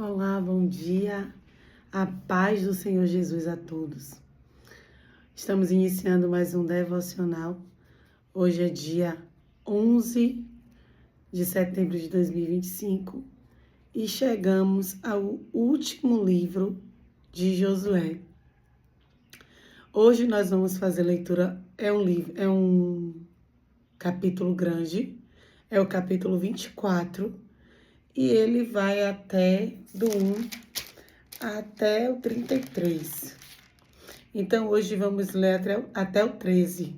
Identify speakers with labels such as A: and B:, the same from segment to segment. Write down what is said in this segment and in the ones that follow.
A: Olá, bom dia. A paz do Senhor Jesus a todos. Estamos iniciando mais um devocional. Hoje é dia 11 de setembro de 2025 e chegamos ao último livro de Josué. Hoje nós vamos fazer leitura, é um capítulo grande, é o capítulo 24 e ele vai do 1 até o 33. Então, hoje vamos ler até o 13,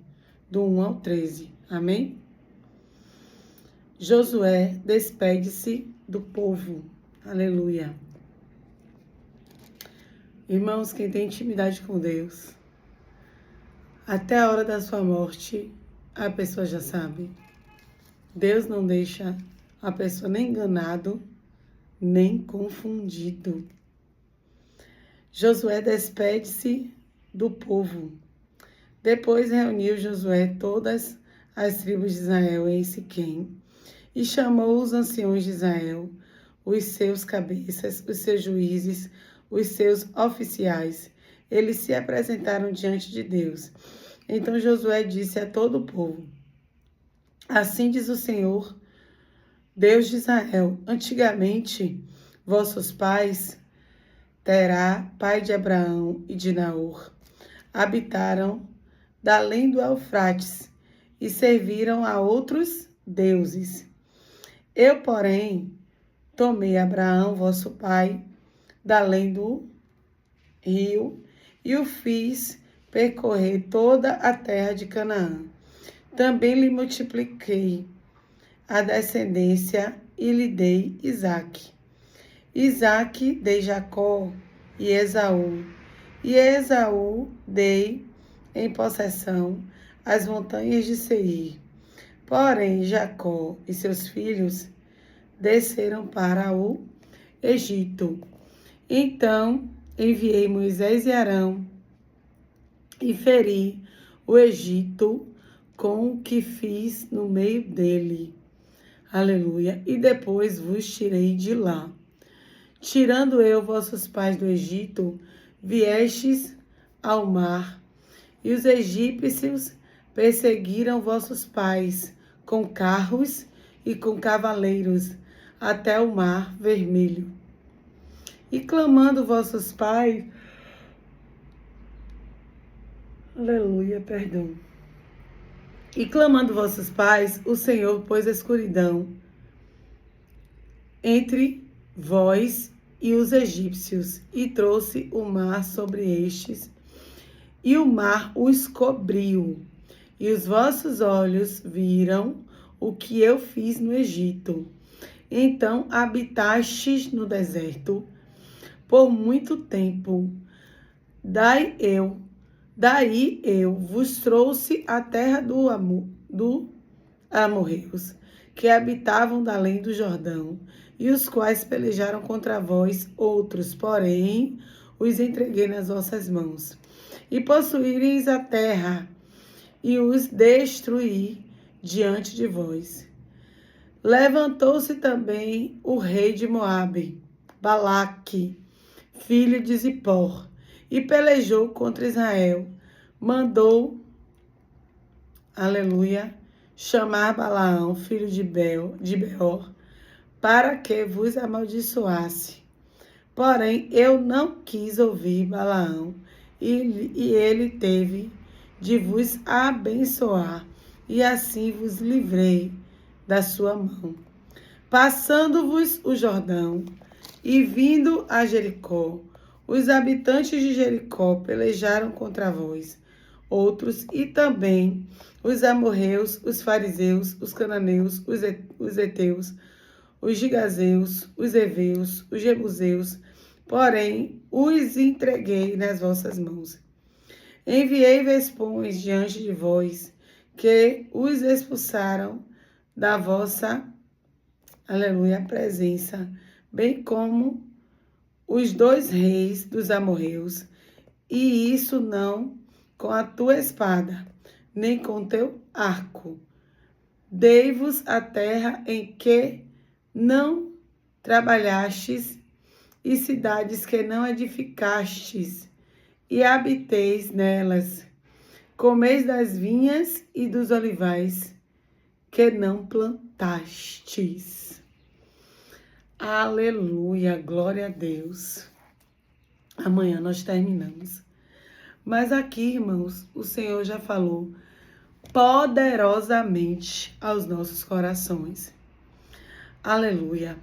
A: do 1 ao 13. Amém? Josué despede-se do povo. Aleluia. Irmãos, quem tem intimidade com Deus, até a hora da sua morte, a pessoa já sabe. Deus não deixa a pessoa nem enganado, nem confundido. Josué despede-se do povo. Depois reuniu Josué todas as tribos de Israel em Siquém e chamou os anciões de Israel, os seus cabeças, os seus juízes, os seus oficiais. Eles se apresentaram diante de Deus. Então Josué disse a todo o povo: Assim diz o Senhor, Deus de Israel: antigamente vossos pais, Terá, pai de Abraão e de Naor, habitaram da além do Eufrates e serviram a outros deuses. Eu, porém, tomei Abraão, vosso pai, da além do rio e o fiz percorrer toda a terra de Canaã. Também lhe multipliquei a descendência e lhe dei Isaque. Isaque dei Jacó e Esaú dei em possessão as montanhas de Seir. Porém, Jacó e seus filhos desceram para o Egito. Então enviei Moisés e Arão e feri o Egito com o que fiz no meio dele. Aleluia. E depois vos tirei de lá. Tirando eu vossos pais do Egito, viestes ao mar, e os egípcios perseguiram vossos pais com carros e com cavaleiros até o mar vermelho. E clamando vossos pais, E clamando vossos pais, o Senhor pôs a escuridão entre vós e os egípcios, e trouxe o mar sobre estes, e o mar os cobriu, e os vossos olhos viram o que eu fiz no Egito. Então habitastes no deserto por muito tempo. Daí eu vos trouxe a terra do amorreus, que habitavam da além do Jordão, e os quais pelejaram contra vós outros, porém os entreguei nas vossas mãos. E possuíreis a terra, e os destruí diante de vós. Levantou-se também o rei de Moabe, Balaque, filho de Zippor, e pelejou contra Israel. Mandou, chamar Balaão, filho de Beor, para que vos amaldiçoasse. Porém, eu não quis ouvir Balaão, e ele teve de vos abençoar, e assim vos livrei da sua mão. Passando-vos o Jordão, e vindo a Jericó, os habitantes de Jericó pelejaram contra vós, outros, e também os amorreus, os fariseus, os cananeus, os heteus, os gigazeus, os heveus, os jebuseus, porém os entreguei nas vossas mãos. Enviei vespões diante de vós, que os expulsaram da vossa, presença, bem como os 2 reis dos amorreus, e isso não com a tua espada, nem com teu arco. Dei-vos a terra em que não trabalhastes, e cidades que não edificastes, e habiteis nelas. Comeis das vinhas e dos olivais que não plantastes. Aleluia, glória a Deus. Amanhã nós terminamos. Mas aqui, irmãos, o Senhor já falou poderosamente aos nossos corações. Aleluia.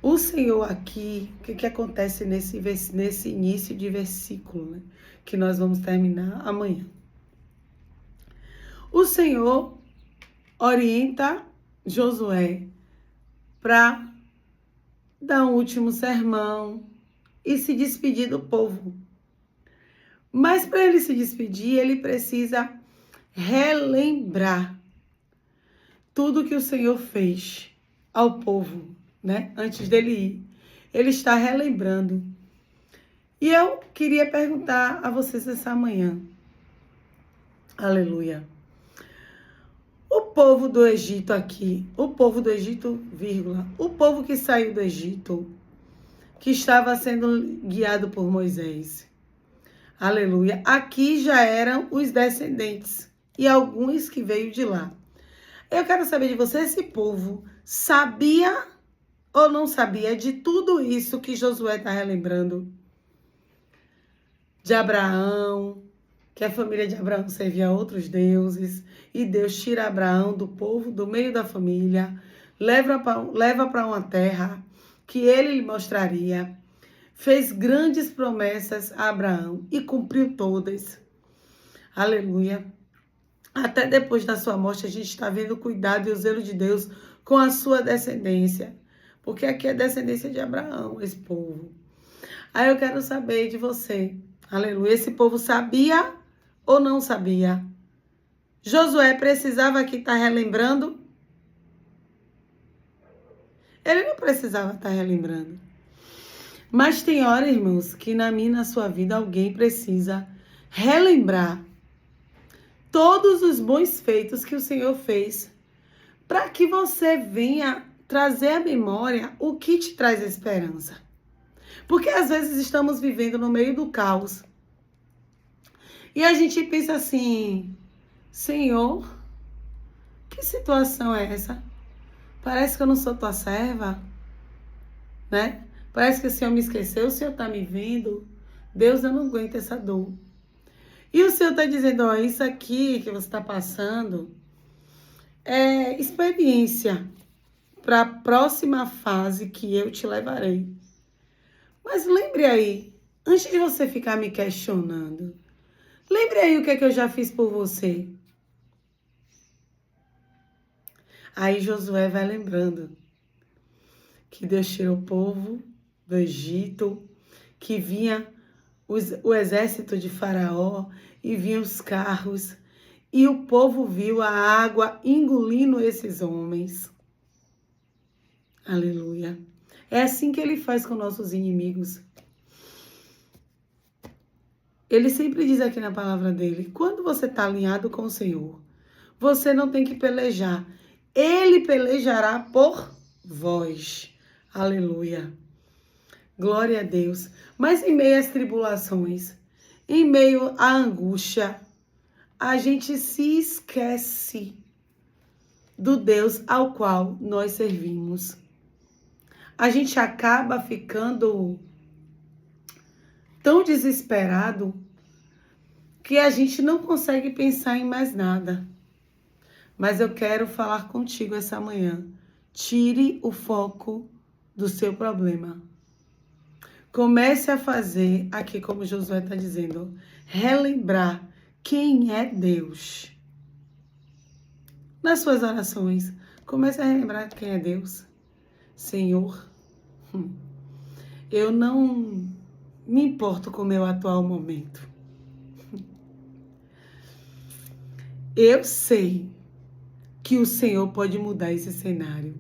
A: O Senhor aqui, o que acontece nesse início de versículo, né? Que nós vamos terminar amanhã. O Senhor orienta Josué para dar um último sermão e se despedir do povo. Mas para ele se despedir, ele precisa relembrar tudo que o Senhor fez ao povo, né? Antes dele ir. Ele está relembrando. E eu queria perguntar a vocês essa manhã. Aleluia. O povo do Egito aqui, o povo do Egito, vírgula, o povo que saiu do Egito, que estava sendo guiado por Moisés. Aleluia. Aqui já eram os descendentes e alguns que veio de lá. Eu quero saber de você, esse povo sabia ou não sabia de tudo isso que Josué está relembrando? De Abraão, que a família de Abraão servia a outros deuses, e Deus tira Abraão do povo, do meio da família, leva para uma terra que ele lhe mostraria, fez grandes promessas a Abraão e cumpriu todas. Aleluia. Até depois da sua morte, a gente está vendo o cuidado e o zelo de Deus com a sua descendência. Porque aqui é descendência de Abraão, esse povo. Aí eu quero saber de você. Aleluia. Esse povo sabia ou não sabia? Josué precisava aqui estar relembrando? Ele não precisava estar relembrando. Mas tem hora, irmãos, que na minha e na sua vida alguém precisa relembrar todos os bons feitos que o Senhor fez, para que você venha trazer à memória o que te traz esperança. Porque às vezes estamos vivendo no meio do caos. E a gente pensa assim, Senhor, que situação é essa? Parece que eu não sou tua serva, né? Parece que o Senhor me esqueceu, o Senhor está me vendo. Deus, eu não aguento essa dor. E o Senhor está dizendo, ó, isso aqui que você está passando é experiência para a próxima fase que eu te levarei. Mas lembre aí, antes de você ficar me questionando, lembre aí o que é que eu já fiz por você. Aí Josué vai lembrando que Deus tirou o povo do Egito, que vinha o exército de Faraó e vinham os carros, e o povo viu a água engolindo esses homens. Aleluia. É assim que ele faz com nossos inimigos. Ele sempre diz aqui na palavra dele, quando você está alinhado com o Senhor, você não tem que pelejar. Ele pelejará por vós. Aleluia. Glória a Deus. Mas em meio às tribulações, em meio à angústia, a gente se esquece do Deus ao qual nós servimos. A gente acaba ficando tão desesperado que a gente não consegue pensar em mais nada. Mas eu quero falar contigo essa manhã. Tire o foco do seu problema. Comece a fazer, aqui como Josué está dizendo, relembrar quem é Deus. Nas suas orações, comece a relembrar quem é Deus. Senhor, eu não me importo com o meu atual momento. Eu sei que o Senhor pode mudar esse cenário.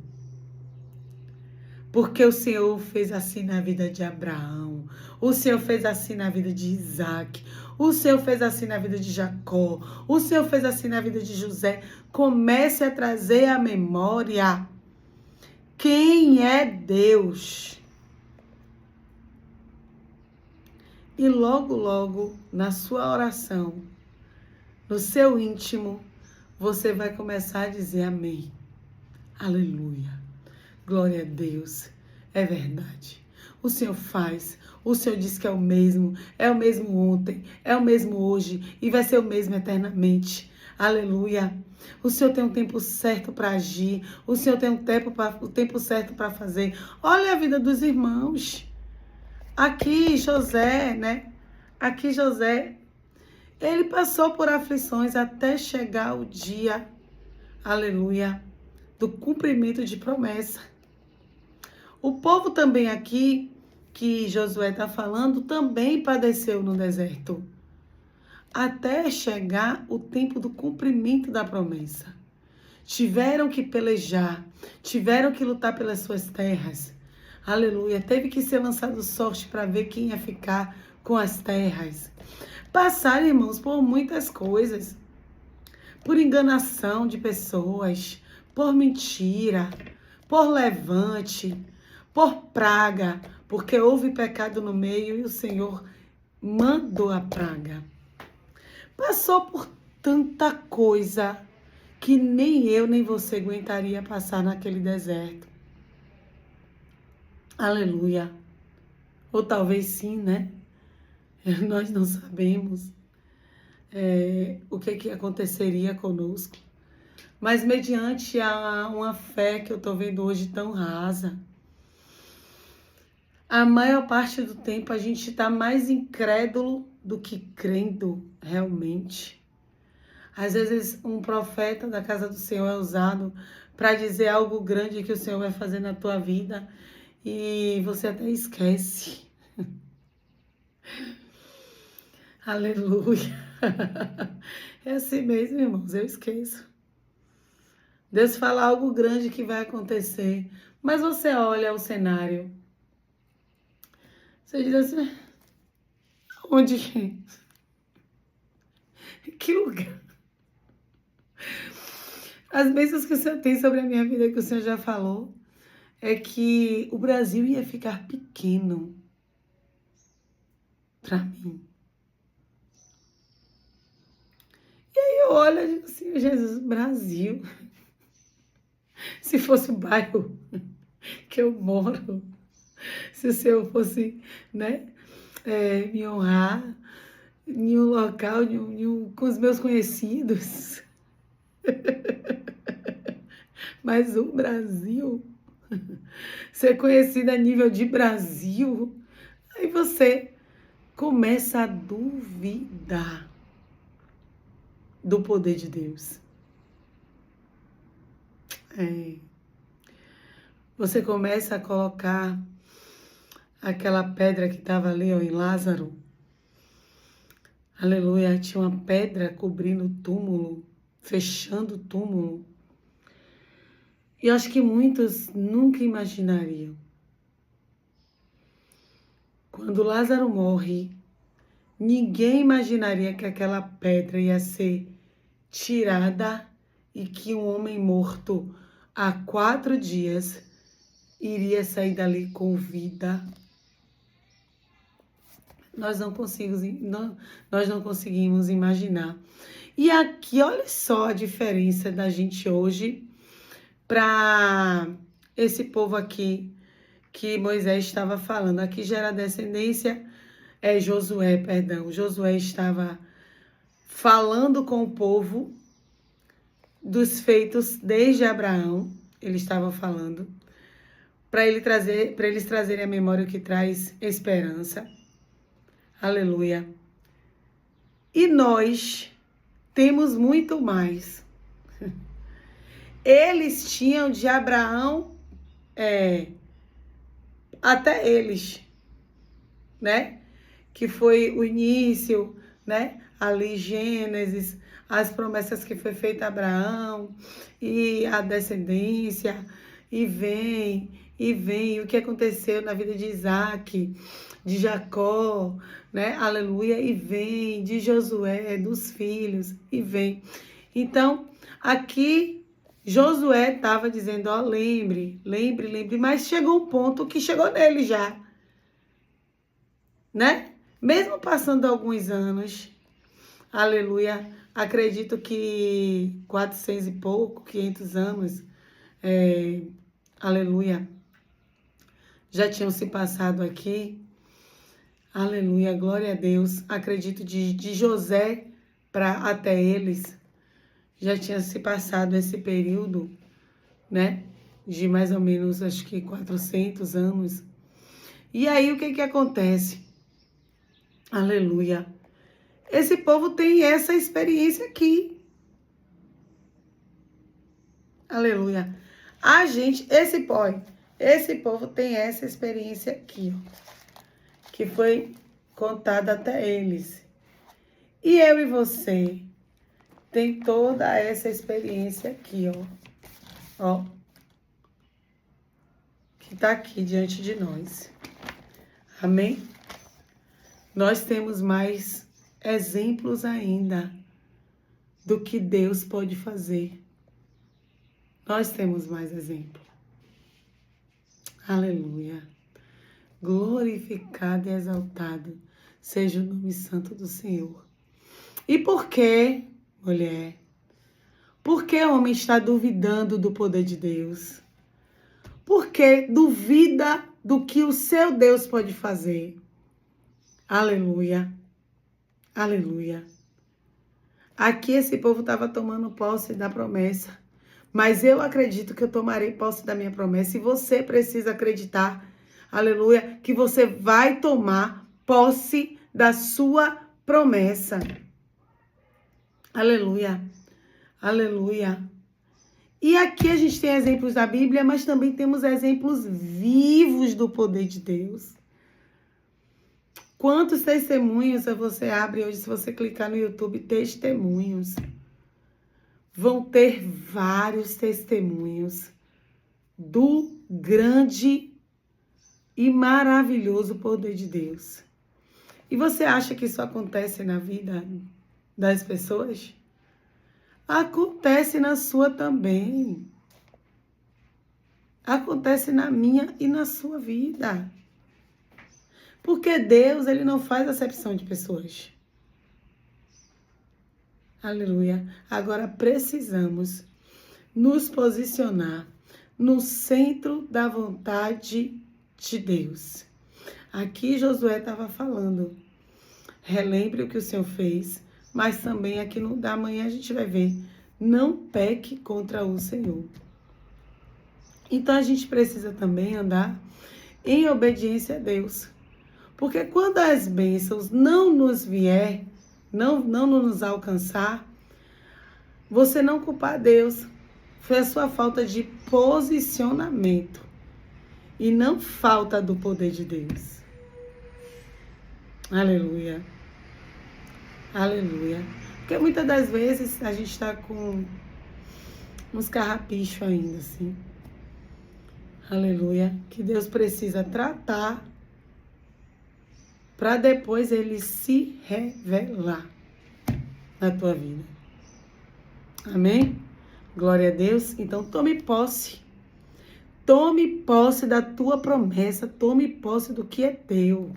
A: Porque o Senhor fez assim na vida de Abraão, o Senhor fez assim na vida de Isaac, o Senhor fez assim na vida de Jacó, o Senhor fez assim na vida de José. Comece a trazer à memória quem é Deus. E logo, logo, na sua oração, no seu íntimo, você vai começar a dizer amém. Aleluia. Glória a Deus. É verdade. O Senhor faz. O Senhor diz que é o mesmo ontem, é o mesmo hoje e vai ser o mesmo eternamente. Aleluia. O Senhor tem um tempo certo para agir. O Senhor tem o tempo certo para fazer. Olha a vida dos irmãos. Aqui José, né? Aqui José, ele passou por aflições até chegar o dia, aleluia, do cumprimento de promessa. O povo também aqui, que Josué está falando, também padeceu no deserto, até chegar o tempo do cumprimento da promessa. Tiveram que pelejar, tiveram que lutar pelas suas terras. Aleluia, teve que ser lançado sorte para ver quem ia ficar com as terras. Passaram, irmãos, por muitas coisas. Por enganação de pessoas, por mentira, por levante, por praga, porque houve pecado no meio e o Senhor mandou a praga. Passou por tanta coisa que nem eu nem você aguentaria passar naquele deserto. Aleluia. Ou talvez sim, né? Nós não sabemos o que aconteceria conosco. Mas mediante uma fé que eu estou vendo hoje tão rasa, a maior parte do tempo a gente está mais incrédulo do que crendo realmente. Às vezes um profeta da casa do Senhor é usado para dizer algo grande que o Senhor vai fazer na tua vida e você até esquece. Aleluia. É assim mesmo, irmãos, eu esqueço. Deus fala algo grande que vai acontecer, mas você olha o cenário. Você diz assim, onde? Que lugar? As bênçãos que o Senhor tem sobre a minha vida, que o Senhor já falou, é que o Brasil ia ficar pequeno para mim. E aí eu olho e digo assim, Jesus, Brasil. Se fosse o bairro que eu moro, se o Senhor fosse, né, me honrar em um local, com os meus conhecidos. Mas o Brasil, ser conhecido a nível de Brasil, aí você começa a duvidar do poder de Deus. Você começa a colocar aquela pedra que estava ali, ó, em Lázaro. Aleluia, tinha uma pedra cobrindo o túmulo, fechando o túmulo. E eu acho que muitos nunca imaginariam. Quando Lázaro morre, ninguém imaginaria que aquela pedra ia ser tirada e que um homem morto há 4 dias iria sair dali com vida. Nós não conseguimos imaginar. E aqui, olha só a diferença da gente hoje para esse povo aqui que Moisés estava falando. Aqui já era descendência, Josué estava falando com o povo dos feitos desde Abraão. Ele estava falando para eles trazerem a memória que traz esperança. Aleluia. E nós temos muito mais. Eles tinham de Abraão até eles, né? Que foi o início, né? Ali Gênesis, as promessas que foi feita a Abraão e a descendência, e vem, o que aconteceu na vida de Isaac, de Jacó, né? Aleluia, e vem, de Josué, dos filhos, e vem. Então, aqui Josué estava dizendo, ó, lembre, mas chegou um ponto que chegou nele já, né? Mesmo passando alguns anos, aleluia, acredito que 400 e pouco, 500 anos, aleluia, já tinham se passado aqui. Aleluia, glória a Deus. Acredito de José para até eles, já tinha se passado esse período, né? De mais ou menos, acho que 400 anos. E aí, o que acontece? Aleluia. Esse povo tem essa experiência aqui. Aleluia. A gente, esse povo tem essa experiência aqui, ó, que foi contada até eles. E eu e você tem toda essa experiência aqui, ó, que tá aqui diante de nós. Amém? Nós temos mais exemplos ainda do que Deus pode fazer. Nós temos mais exemplo. Aleluia. Glorificado e exaltado seja o nome santo do Senhor. E por que, mulher? Por que o homem está duvidando do poder de Deus? Por que duvida do que o seu Deus pode fazer? Aleluia. Aleluia. Aqui esse povo estava tomando posse da promessa. Mas eu acredito que eu tomarei posse da minha promessa. E você precisa acreditar, aleluia, que você vai tomar posse da sua promessa. Aleluia. Aleluia. E aqui a gente tem exemplos da Bíblia, mas também temos exemplos vivos do poder de Deus. Quantos testemunhos você abre hoje, se você clicar no YouTube, testemunhos? Vão ter vários testemunhos do grande e maravilhoso poder de Deus. E você acha que isso acontece na vida das pessoas? Acontece na sua também. Acontece na minha e na sua vida. Porque Deus, ele não faz acepção de pessoas. Aleluia. Agora precisamos nos posicionar no centro da vontade de Deus. Aqui Josué estava falando. Relembre o que o Senhor fez, mas também aqui no da manhã a gente vai ver. Não peque contra o Senhor. Então a gente precisa também andar em obediência a Deus. Porque quando as bênçãos não nos vier, não nos alcançar, você não culpar Deus. Foi a sua falta de posicionamento. E não falta do poder de Deus. Aleluia. Aleluia. Porque muitas das vezes a gente está com uns carrapichos ainda, assim. Aleluia. Que Deus precisa tratar para depois ele se revelar na tua vida. Amém? Glória a Deus. Então tome posse. Tome posse da tua promessa. Tome posse do que é teu.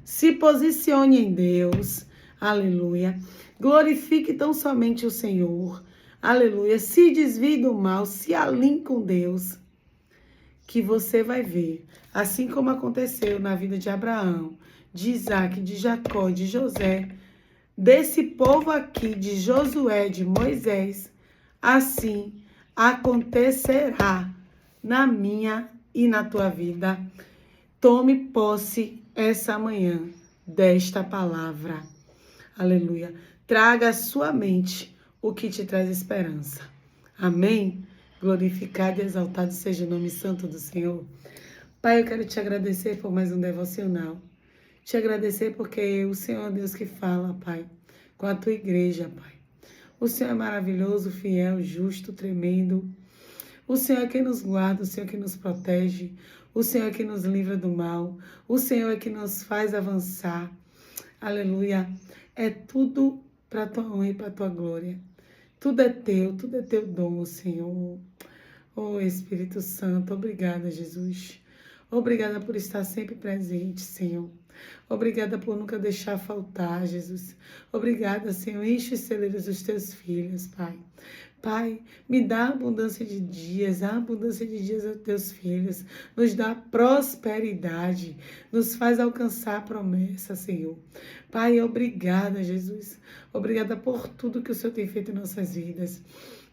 A: Se posicione em Deus. Aleluia. Glorifique tão somente o Senhor. Aleluia. Se desvie do mal. Se alinhe com Deus. Que você vai ver. Assim como aconteceu na vida de Abraão, de Isaac, de Jacó, de José, desse povo aqui, de Josué, de Moisés, assim acontecerá na minha e na tua vida. Tome posse essa manhã desta palavra. Aleluia. Traga à sua mente o que te traz esperança. Amém? Glorificado e exaltado seja o nome santo do Senhor. Pai, eu quero te agradecer por mais um devocional. Te agradecer porque o Senhor é Deus que fala, Pai, com a tua igreja, Pai. O Senhor é maravilhoso, fiel, justo, tremendo. O Senhor é quem nos guarda, o Senhor é quem nos protege. O Senhor é quem nos livra do mal. O Senhor é quem nos faz avançar. Aleluia. É tudo para a tua honra e para a tua glória. Tudo é teu dom, Senhor. Oh, Espírito Santo, obrigada, Jesus. Obrigada por estar sempre presente, Senhor. Obrigada por nunca deixar faltar, Jesus. Obrigada, Senhor. Enche os celeiros dos teus filhos, Pai. Pai, me dá abundância de dias, a abundância de dias aos teus filhos. Nos dá prosperidade, nos faz alcançar a promessa, Senhor. Pai, obrigada, Jesus. Obrigada por tudo que o Senhor tem feito em nossas vidas.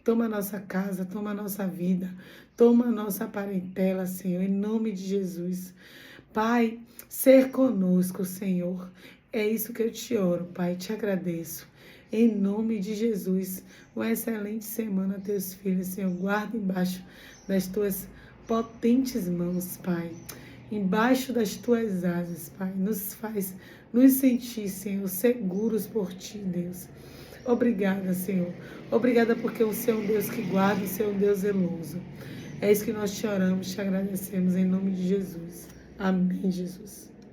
A: Toma a nossa casa, toma a nossa vida, toma a nossa parentela, Senhor, em nome de Jesus. Pai, ser conosco, Senhor. É isso que eu te oro, Pai, te agradeço. Em nome de Jesus, uma excelente semana a teus filhos, Senhor. Guarda embaixo das tuas potentes mãos, Pai. Embaixo das tuas asas, Pai. Nos faz nos sentir, Senhor, seguros por ti, Deus. Obrigada, Senhor. Obrigada porque o Senhor é um Deus que guarda, o Senhor é um Deus zeloso. É isso que nós te oramos, te agradecemos em nome de Jesus. Amém, Jesus.